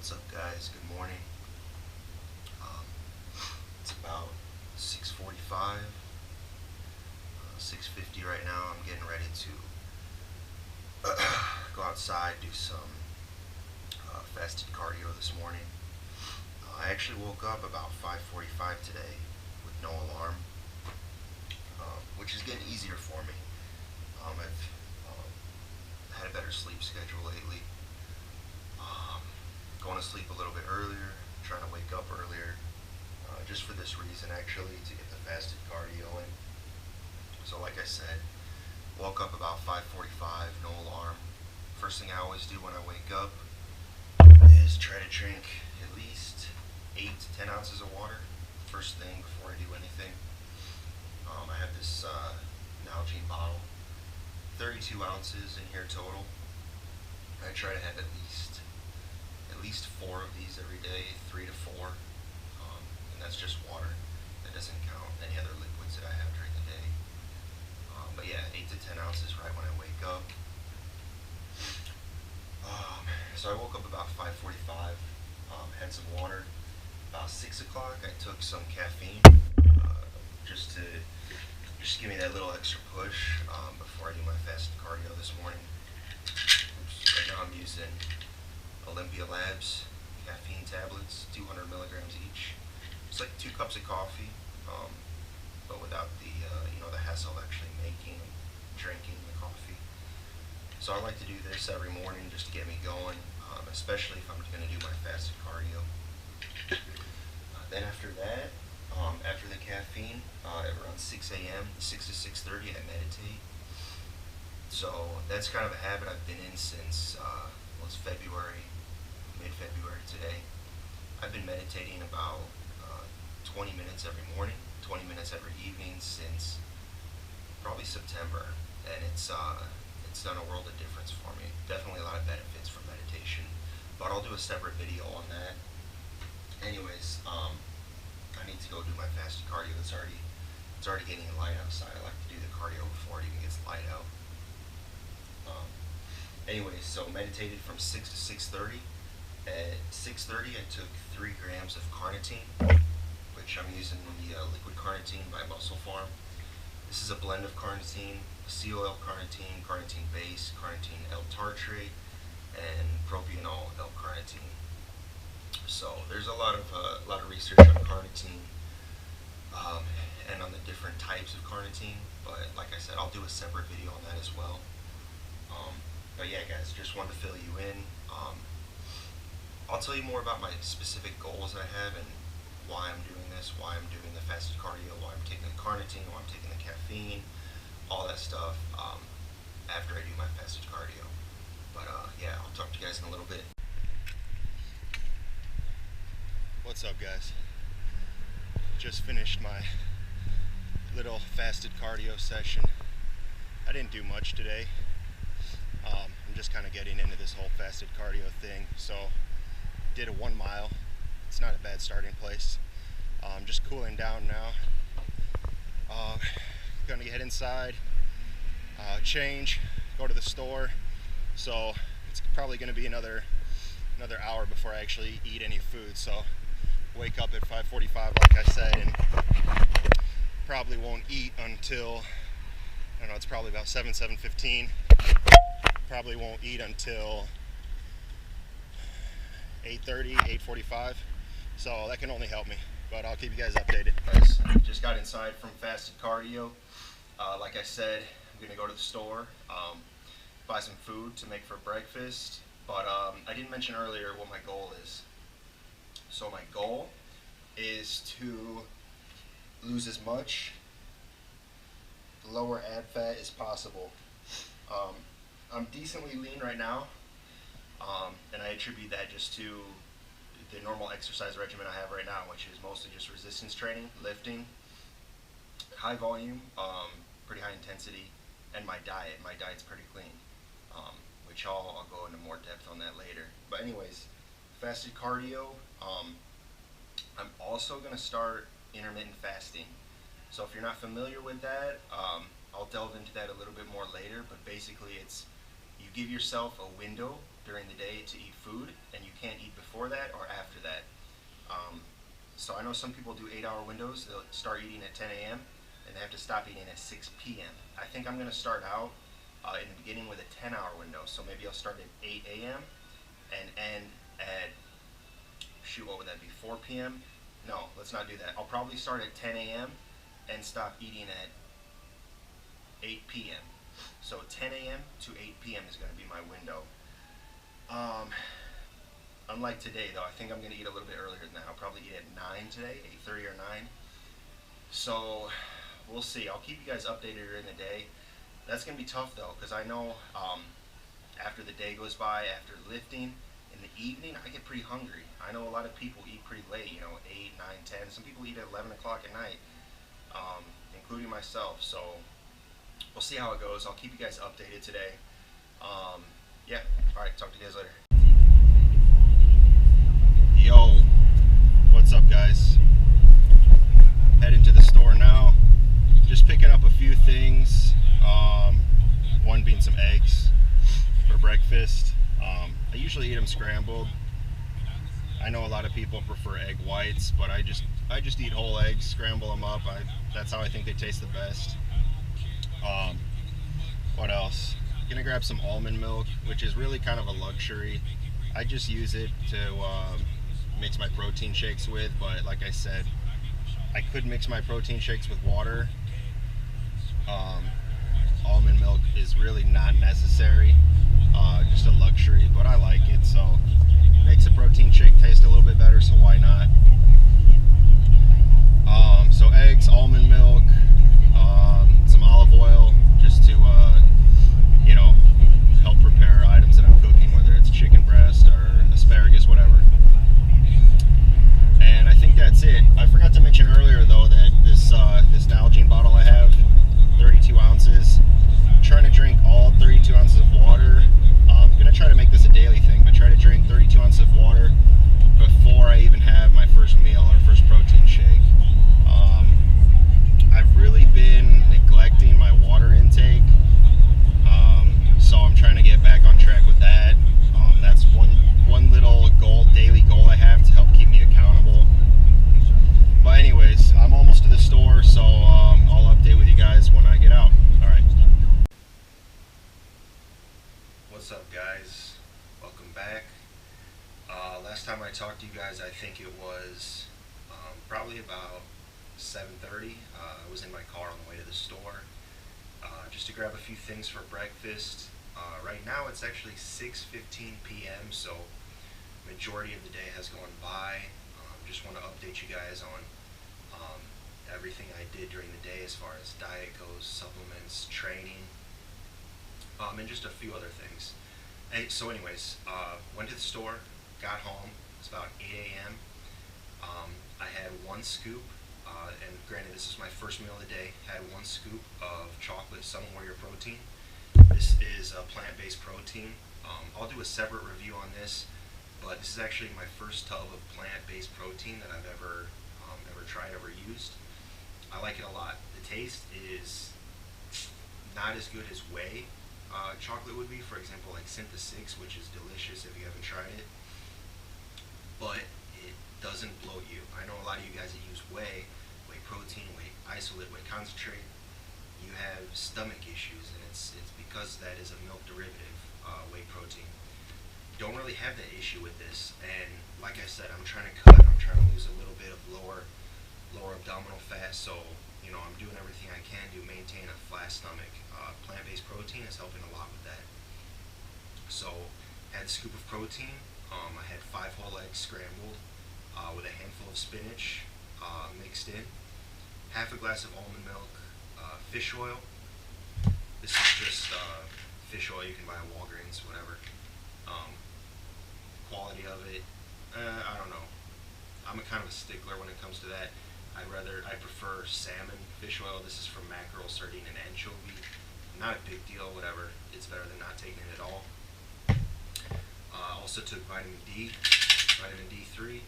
What's up, guys? Good morning. Um, it's about 6:45, 6:50 right now. I'm getting ready to go outside, do some fasted cardio this morning. I actually woke up about 5:45 today with no alarm, which is getting easier for me. I've had a better sleep schedule lately. Um, Going to sleep a little bit earlier, trying to wake up earlier, just for this reason actually, to get the fasted cardio in. So like I said, woke up about 5:45, no alarm. First thing I always do when I wake up is try to drink at least 8 to 10 ounces of water first thing before I do anything. I have this Nalgene bottle, 32 ounces in here total. I try to have at least 4 of these every day, 3 to 4, and that's just water. That doesn't count any other liquids that I have during the day. But yeah, 8 to 10 ounces right when I wake up. So I woke up about 5:45, had some water. About 6 o'clock, I took some caffeine, just to give me that little extra push before I do my fasted cardio this morning. Right now I'm using Olympia Labs caffeine tablets, 200 milligrams each. It's like 2 cups of coffee, but without the hassle of actually making and drinking the coffee. So I like to do this every morning just to get me going, especially if I'm going to do my fasted cardio. Then after that, after the caffeine, around 6 a.m., 6 to 6:30, I meditate. So that's kind of a habit I've been in since it's February, mid-February today. I've been meditating about 20 minutes every morning, 20 minutes every evening since probably September, and it's done a world of difference for me. Definitely a lot of benefits from meditation, but I'll do a separate video on that. Anyways, I need to go do my fasted cardio. It's already getting light outside. I like to do the cardio before it even gets light out. Anyways, so meditated from 6 to 6:30. At 6:30, I took 3 grams of carnitine, which I'm using the liquid carnitine by Muscle Farm. This is a blend of carnitine, COL carnitine, carnitine base, carnitine L-tartrate, and propionyl L-carnitine. So there's a lot of research on carnitine, and on the different types of carnitine. But like I said, I'll do a separate video on that as well. But yeah, guys, just wanted to fill you in. I'll tell you more about my specific goals I have and why I'm doing this, why I'm doing the fasted cardio, why I'm taking the carnitine, why I'm taking the caffeine, all that stuff, after I do my fasted cardio. But yeah, I'll talk to you guys in a little bit. What's up, guys? Just finished my little fasted cardio session. I didn't do much today. I'm just kind of getting into this whole fasted cardio thing. So did a 1 mile. It's not a bad starting place. Just cooling down now. Gonna head inside, change, go to the store. So it's probably gonna be another hour before I actually eat any food. So wake up at 5:45, like I said, and probably won't eat until, I don't know, it's probably about 7:15. Probably won't eat until 8:30, 8:45. So that can only help me, but I'll keep you guys updated. Guys, just got inside from fasted cardio. Like I said, I'm gonna go to the store, buy some food to make for breakfast. But I didn't mention earlier what my goal is. So my goal is to lose as much lower ab fat as possible. I'm decently lean right now, and I attribute that just to the normal exercise regimen I have right now, which is mostly just resistance training, lifting, high volume, pretty high intensity, and my diet. My diet's pretty clean, which I'll go into more depth on that later. But anyways, fasted cardio. I'm also going to start intermittent fasting. So if you're not familiar with that, I'll delve into that a little bit more later, but basically it's you give yourself a window during the day to eat food, and you can't eat before before that or after that. Um, so I know some people do 8-hour windows. They'll start eating at 10 a.m. and they have to stop eating at 6 p.m. I think I'm going to start out in the beginning with a 10-hour window. So maybe I'll start at 8 a.m. and end at, shoot, what would that be, 4 p.m.? No, let's not do that. I'll probably start at 10 a.m. and stop eating at 8 p.m. So 10 a.m. to 8 p.m. is going to be my window. Um, Unlike today, though, I think I'm going to eat a little bit earlier than that. I'll probably eat at 9 today, 8:30 or 9. So we'll see. I'll keep you guys updated during the day. That's going to be tough, though, because I know after the day goes by, after lifting, in the evening, I get pretty hungry. I know a lot of people eat pretty late, 8, 9, 10. Some people eat at 11 o'clock at night, including myself. So we'll see how it goes. I'll keep you guys updated today. Yeah. All right. Talk to you guys later. Yo, what's up, guys? Heading to the store now. Just picking up a few things. One being some eggs for breakfast. I usually eat them scrambled. I know a lot of people prefer egg whites, but I just eat whole eggs, scramble them up. That's how I think they taste the best. What else? Gonna grab some almond milk, which is really kind of a luxury. I just use it to mix my protein shakes with, but like I said, I could mix my protein shakes with water. Almond milk is really not necessary, just a luxury, but I like it, so makes a protein shake taste a little bit better, so why not? So eggs, almond milk, some olive oil, just to help prepare items that I'm cooking, whether it's chicken breast or asparagus, whatever. And I think that's it. I forgot to mention earlier, though, that this Nalgene bottle I have, 32 ounces. I'm trying to drink all 32 ounces of water. I'm going to try to make this a daily thing, but try to drink 32 ounces of water before I even have my first meal or first protein shake. I've really been neglecting my water intake, so I'm trying to get back on track with that. That's one little daily goal I have to help keep me accountable. But anyways, I'm almost to the store, so I'll update with you guys when I get out. All right. What's up, guys? Welcome back. Last time I talked to you guys, I think it was probably about 7:30. I was in my car on the way to the store just to grab a few things for breakfast. Right now it's actually 6:15 p.m., so majority of the day has gone by. Just want to update you guys on everything I did during the day as far as diet goes, supplements, training, and just a few other things. So anyways, went to the store, got home. It's about 8 a.m. I had one scoop, and granted this is my first meal of the day, had one scoop of chocolate Sun Warrior protein. This is a plant-based protein. I'll do a separate review on this, but this is actually my first tub of plant-based protein that I've ever tried, ever used. I like it a lot. The taste is not as good as whey chocolate would be, for example, like Synthesis, which is delicious if you haven't tried it, but it doesn't bloat you. I know a lot of you guys that use whey protein, whey isolate, whey concentrate, you have stomach issues, and it's because that is a milk derivative, whey protein. Don't really have that issue with this, and like I said, I'm trying to lose a little bit of lower abdominal fat, so I'm doing everything I can to maintain a flat stomach. Plant-based protein is helping a lot with that. So had a scoop of protein. I had 5 whole eggs scrambled with a handful of spinach mixed in, half a glass of almond milk, fish oil. This is just fish oil you can buy at Walgreens, whatever. Quality of it, I don't know. I'm a kind of a stickler when it comes to that. I prefer salmon fish oil. This is from mackerel, sardine, and anchovy. Not a big deal, whatever. It's better than not taking it at all. Also took vitamin D3,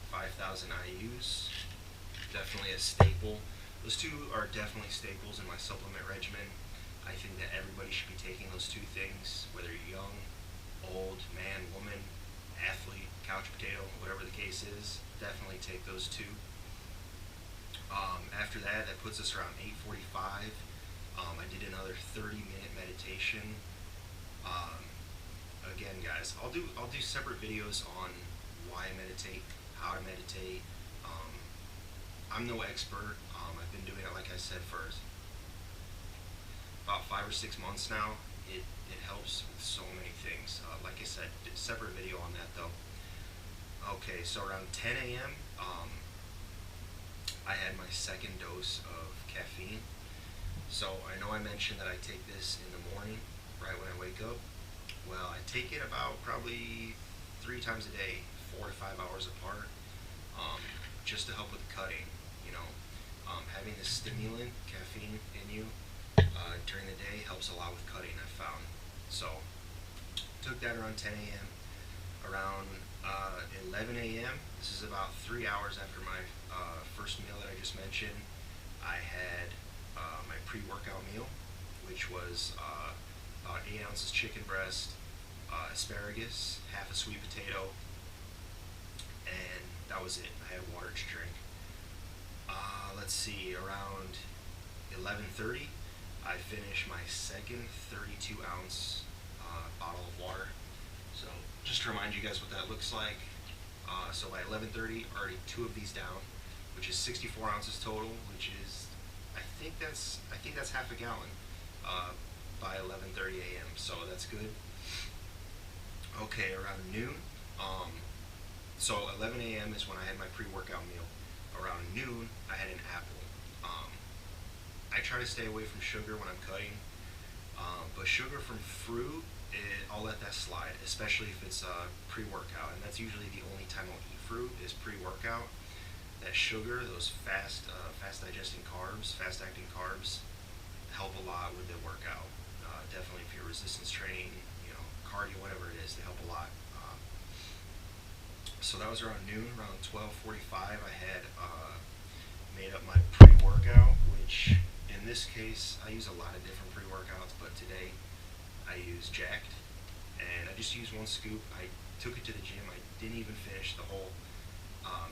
5,000 IUs. Definitely a staple. Those two are definitely staples in my supplement regimen. I think that everybody should be taking those two things, whether you're young, old, man, woman, athlete, couch potato, whatever the case is. Definitely take those two. After that puts us around 8:45. I did another 30-minute meditation. Um, Again, guys, I'll do separate videos on why I meditate, how to meditate. Um, I'm no expert. I've been doing it, like I said, for about 5 or 6 months now. It helps with so many things. Like I said, did a separate video on that though. Okay, so around 10 a.m. I had my second dose of caffeine. So I know I mentioned that I take this in the morning, right when I wake up. Well, I take it about probably 3 times a day, 4 to 5 hours apart, just to help with cutting. You know, having this stimulant, caffeine, in you during the day helps a lot with cutting, I've found. So, took that around 10 a.m. Around 11 a.m., this is about 3 hours after my first meal that I just mentioned, I had my pre-workout meal, which was about 8 ounces chicken breast, asparagus, half a sweet potato, and that was it. I had water to drink. Let's see, around 11:30, I finished my second 32-ounce bottle of water. So just to remind you guys what that looks like. So by 11:30, already 2 of these down, which is 64 ounces total, which is I think that's half a gallon by 11:30 a.m. So that's good. Okay, around noon. So 11 a.m. is when I had my pre-workout meal. Around noon, I had an apple. I try to stay away from sugar when I'm cutting, but sugar from fruit, I'll let that slide, especially if it's pre-workout, and that's usually the only time I'll eat fruit is pre-workout. That sugar, those fast digesting carbs, fast acting carbs, help a lot with the workout. Definitely if you're resistance training, cardio, whatever it is, they help a lot. So that was around noon. Around 12:45, I had made up my pre-workout, which in this case I use a lot of different pre-workouts, but today I use Jacked, and I just used 1 scoop. I took it to the gym. I didn't even finish the whole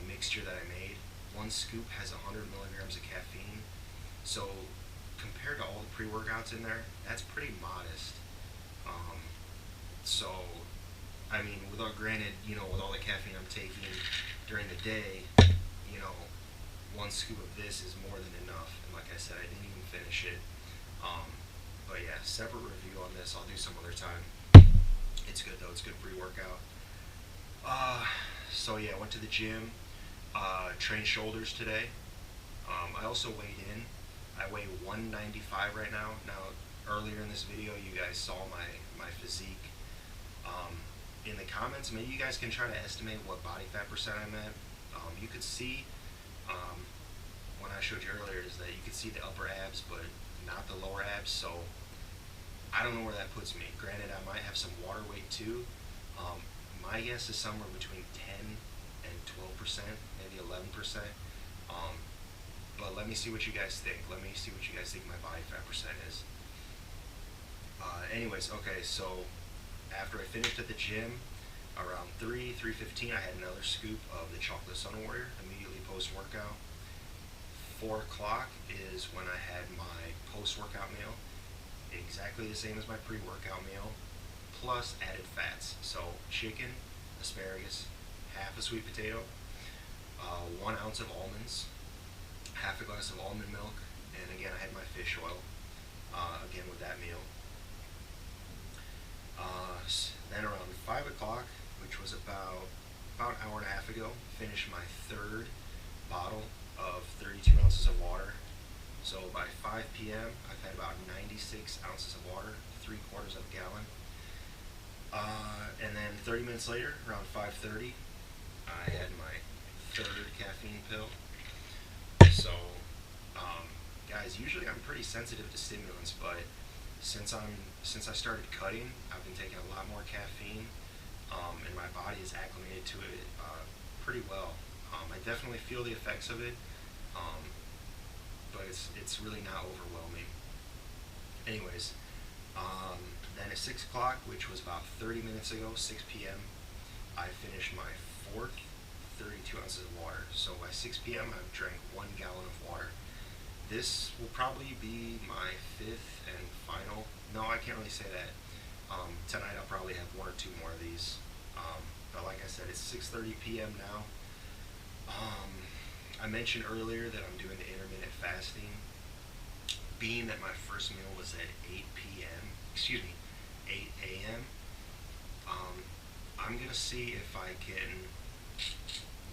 mixture that I made. 1 scoop has 100 milligrams of caffeine, so compared to all the pre-workouts in there, that's pretty modest. So, I mean, with all the caffeine I'm taking during the day, 1 scoop of this is more than enough. And like I said, I didn't even finish it. But yeah, separate review on this. I'll do some other time. It's good though. It's good pre-workout. So yeah, I went to the gym. Trained shoulders today. I also weighed in. I weigh 195 right now. Now, earlier in this video, you guys saw my physique. In the comments, maybe you guys can try to estimate what body fat percent I'm at. You could see, when I showed you earlier, is that you could see the upper abs, but not the lower abs. So I don't know where that puts me. Granted, I might have some water weight too. My guess is somewhere between 10 and 12%, maybe 11%. But let me see what you guys think. Let me see what you guys think my body fat percent is. Anyways, okay, so after I finished at the gym, around 3:15, I had another scoop of the Chocolate Sun Warrior immediately post-workout. 4 o'clock is when I had my post-workout meal, exactly the same as my pre-workout meal, plus added fats. So chicken, asparagus, half a sweet potato, 1 ounce of almonds, half a glass of almond milk, and again I had my fish oil, again with that meal. Then around 5 o'clock, which was about an hour and a half ago, finished my 3rd bottle of 32 ounces of water. So by 5 p.m., I've had about 96 ounces of water, 3/4 of a gallon. And then 30 minutes later, around 5:30, I had my 3rd caffeine pill. So, guys, usually I'm pretty sensitive to stimulants, but since I started cutting, I've been taking a lot more caffeine, and my body is acclimated to it pretty well. I definitely feel the effects of it, but it's really not overwhelming. Anyways, then at 6 o'clock, which was about 30 minutes ago, 6 p.m., I finished my 4th, 32 ounces of water. So by 6 p.m., I've drank 1 gallon of water. This will probably be my 5th and final. No, I can't really say that. Tonight I'll probably have one or two more of these. But like I said, it's 6:30 p.m. now. I mentioned earlier that I'm doing the intermittent fasting. Being that my first meal was at 8 p.m., excuse me, 8 a.m., I'm going to see if I can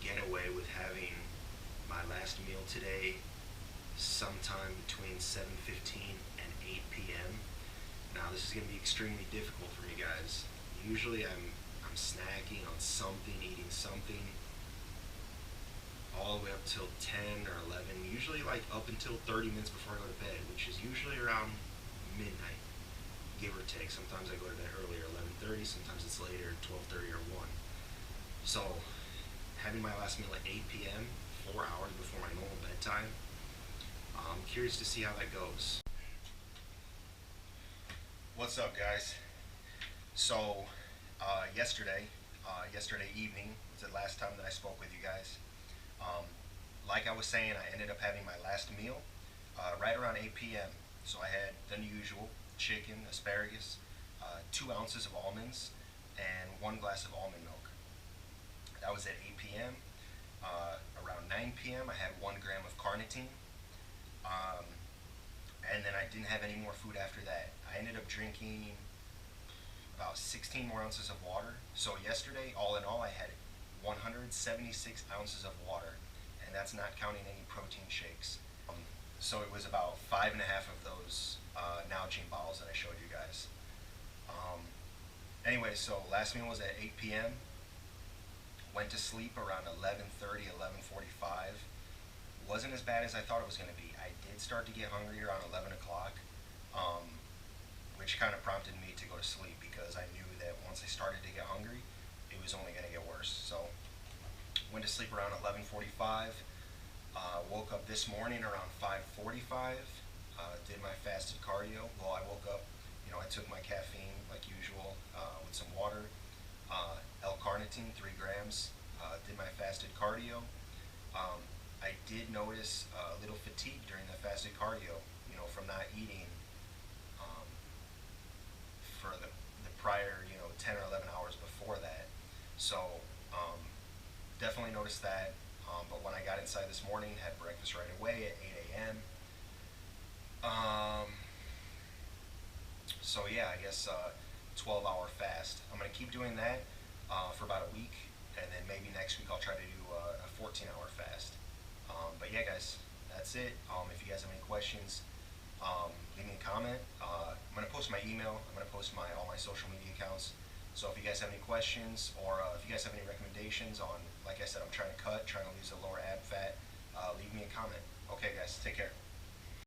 get away with having my last meal today sometime between 7:15 and 8 p.m. Now this is going to be extremely difficult for me guys. Usually I'm snacking on something, eating something all the way up till 10 or 11, usually like up until 30 minutes before I go to bed, which is usually around midnight, give or take. Sometimes I go to bed earlier, 11:30, sometimes it's later, 12:30 or 1. So having my last meal at 8 p.m., 4 hours before my normal bedtime, I'm curious to see how that goes. What's up, guys? So, yesterday evening was the last time that I spoke with you guys. Um, like I was saying, I ended up having my last meal right around 8 p.m. So I had the usual chicken, asparagus, 2 ounces of almonds, and 1 glass of almond milk. That was at 8 p.m. Around 9 p.m., I had 1 gram of carnitine. Um, and then I didn't have any more food after that. I ended up drinking about 16 more ounces of water. So yesterday, all in all, I had 176 ounces of water, and that's not counting any protein shakes. So it was about 5.5 of those Nalgene bottles that I showed you guys. Anyway, so last meal was at 8 p.m. Went to sleep around 11:30, 11:45. Wasn't as bad as I thought it was going to be. I did start to get hungry around 11 o'clock, which kind of prompted me to go to sleep because I knew that once I started to get hungry, it was only going to get worse. So went to sleep around 11:45. Woke up this morning around 5:45. Did my fasted cardio. Well, I woke up. I took my caffeine like usual with some water. L-carnitine, 3 grams. Did my fasted cardio. I did notice a little fatigue during the fasted cardio, from not eating for the prior, 10 or 11 hours before that. So definitely noticed that. But when I got inside this morning, had breakfast right away at 8 a.m. So yeah, I guess 12-hour fast. I'm going to keep doing that for about a week, and then maybe next week I'll try to do a 14-hour fast. But yeah, guys, that's it. If you guys have any questions, leave me a comment. I'm going to post my email. I'm going to post all my social media accounts. So if you guys have any questions, or if you guys have any recommendations on, like I said, I'm trying to lose a lower ab fat, leave me a comment. Okay, guys, take care.